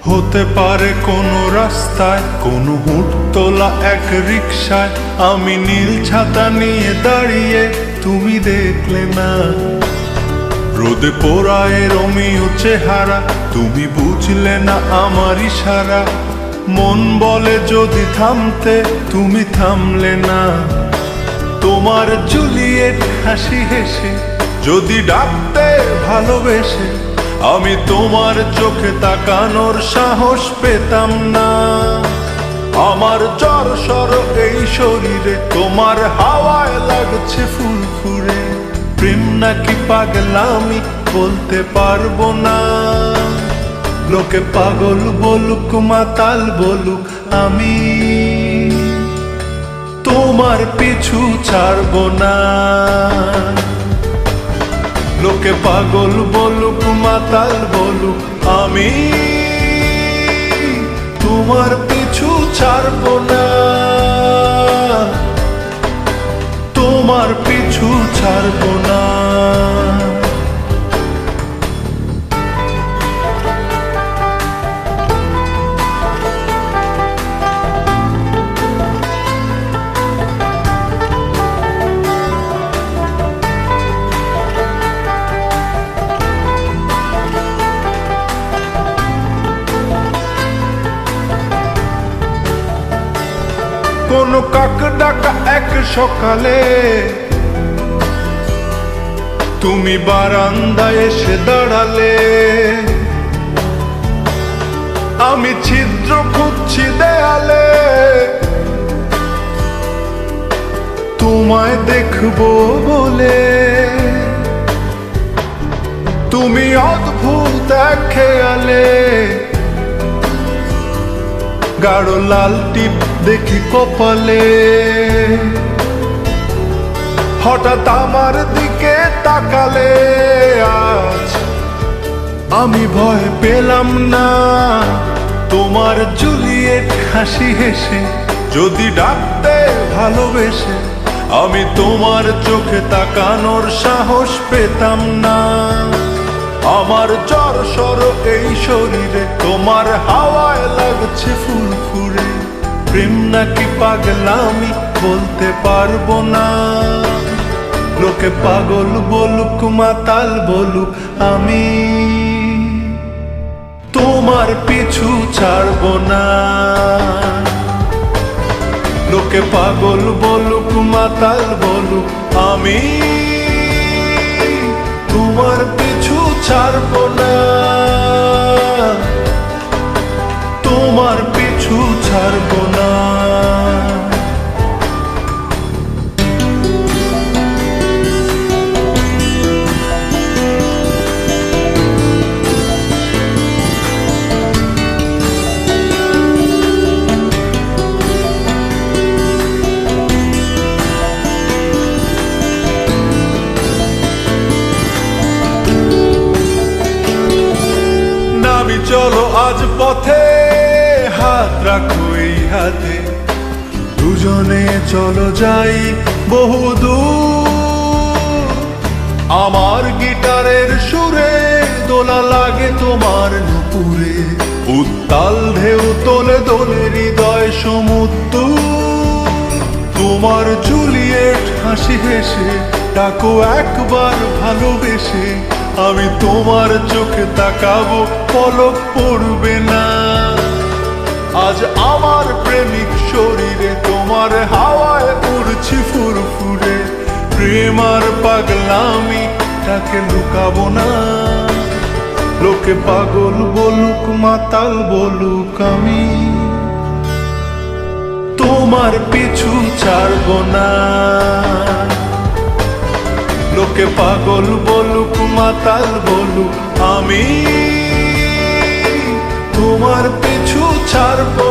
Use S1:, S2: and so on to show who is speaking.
S1: হতে পারে কোনো রাস্তায়, কোনো হুটতোলা এক রিকশায় আমি নীল ছাতা নিয়ে দাঁড়িয়ে, তুমি দেখলে না। রোদে পোড়ায় রোমিও চেহারা, তুমি বুঝলে না আমার ইশারা। মন বলে যদি থামতে, তুমি থামলে না। তোমার জুলিয়েট হাসি হেসে যদি ডাকতে ভালোবেসে, আমি তোমার চোখে তাকানোর সাহস পেতাম না। আমার জ্বর সর এই শরীরে, তোমার হাওয়ায় লাগছে ফুরফুরে। প্রেম নাকি পাগলামি বলতে পারবো না। লোকে পাগল বলুক, মাতাল বলুক, আমি তোমার পিছু ছাড়বো না। লোকে পাগল বলুক, মাতাল বলুক, আমি তোমার পিছু ছাড়বো না। তোমার পিছু ছাড়বো না। কোনো কাক ডাকা এক সকালে তুমি বারান্দায় এসে দাঁড়ালে। আমি ছিদ্র খুঁজছি দেয়ালে, তোমায় দেখবো বলে। তুমি অদ্ভুত এক খেয়ালে, গাঢ় লাল টিপ দেখি কপালে। হঠাৎ আমার দিকে তাকালে, আজ আমি ভয় পেলাম না। তোমার জুলিয়েট হাসি হেসে যদি ডাকতে ভালোবেসে, আমি তোমার চোখে তাকানোর সাহস পেতাম না। আমার জ্বর সর এই শরীরে, তোমার হাওয়ায় লাগছে ফুরফুরে। প্রেম নাকি পাগলামি বলতে পারবো না। লোকে পাগল বলুক, মাতাল বলুক, আমি তোমার পিছু ছাড়বো না। লোকে পাগল বলুক, মাতাল বলুক, আমি তোমার পিছু ছাড়বো না। তোমার পিছু ছাড়বো না। চলো আজ পথে, হাত রাখো এই হাতে। দুজনে চলো যাই বহুদূর। আমার গিটারের সুরে দোলা লাগে তোমার নুপুরে। উত্তাল ঢেউ তোলে দোলে হৃদয় সমুদ্র। তোমার জুলিয়েট হাসি হেসে ডাকো একবার ভালোবেসে। আমি তোমার চোখে তাকাবো, পলক পড়বে না। আজ আমার প্রেমিক শরীরে তোমার হাওয়ায় উড়ছি ফুরফুরে। প্রেম আর পাগলামি তাকে লুকাবো না। লোকে পাগল বলুক, মাতাল বলুক, আমি তোমার পিছু ছাড়বো না। লোকে পাগল বলুক, মাতাল বলুক, আমি তোমার পিছু ছাড়বো